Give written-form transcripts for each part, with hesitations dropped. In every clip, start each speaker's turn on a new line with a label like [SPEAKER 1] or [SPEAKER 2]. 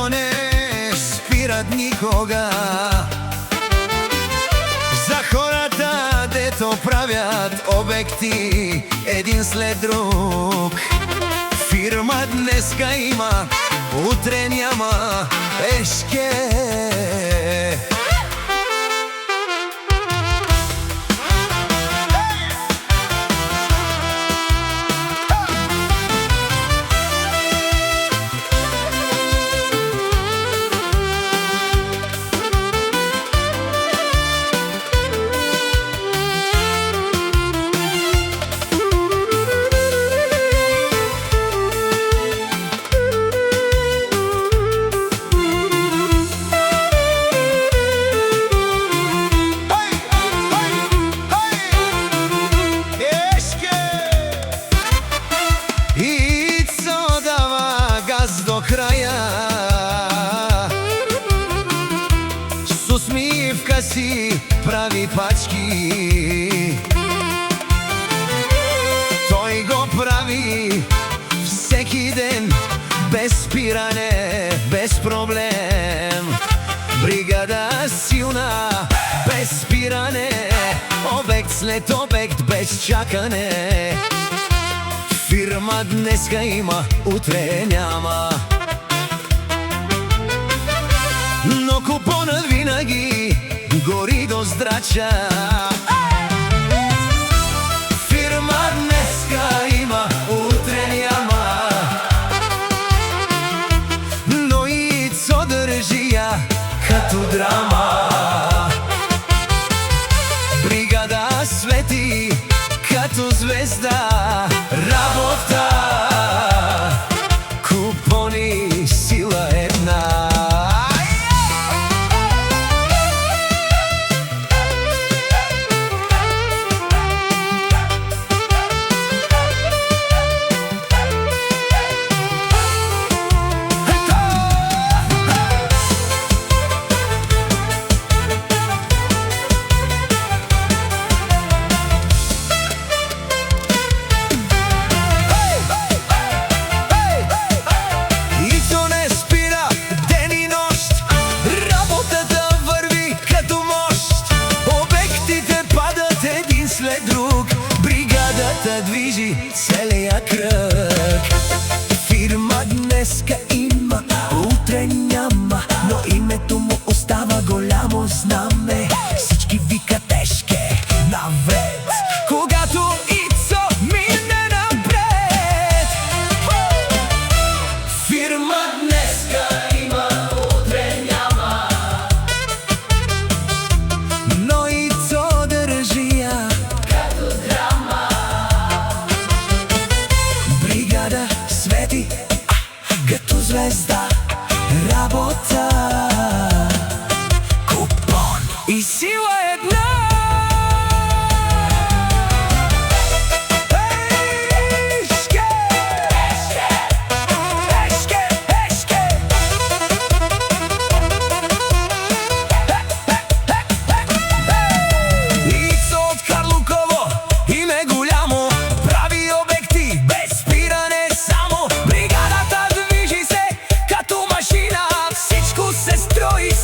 [SPEAKER 1] то не спират никога. За хората, дето правят обекти един след друг. Фирма днеска има, утре няма, ешке. До края с усмивка си прави пачки. Той го прави всеки ден, без спиране, без проблем. Бригада силна, без спиране, обект след обект, без чакане. Фирма днеска има, утре няма, но купонът винаги гори до здрача. Фирма днеска има, утре няма, но и цо държи я като драма. Бригада свети като звезда, работа, купони, сила една. След друг бригадата движи целия кръг. Фирма днеска има, утре няма, но името му остава голямо знаме. Всички викат ешке навред, когато Ицо мине напред. Фирма днеска има, утре няма, но Ицо държи я като драма. Бригада свети като звезда, работа, купон и сила една.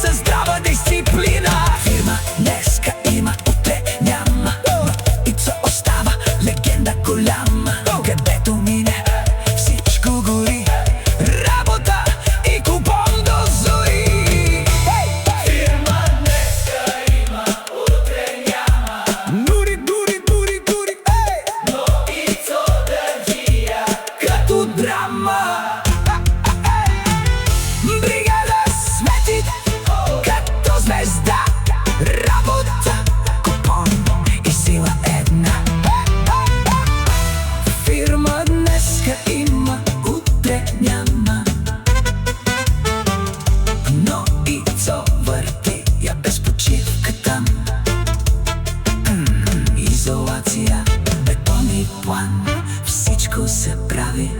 [SPEAKER 1] Със здрава дисциплина. Фирма днеска има, утре няма, но Ицо остава легенда голяма. Където мине всичко гори, работа и купон до зори. Фирма днеска има, утре няма, дури, но Ицо държи я като драма. Звезда, работа, купон и сила една. Фирма днеска има, утре няма, но Ицо върти я без почивка там. Изолация, бетон и план, всичко се прави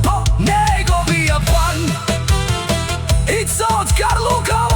[SPEAKER 1] по неговия план. Ицо от Карлуково.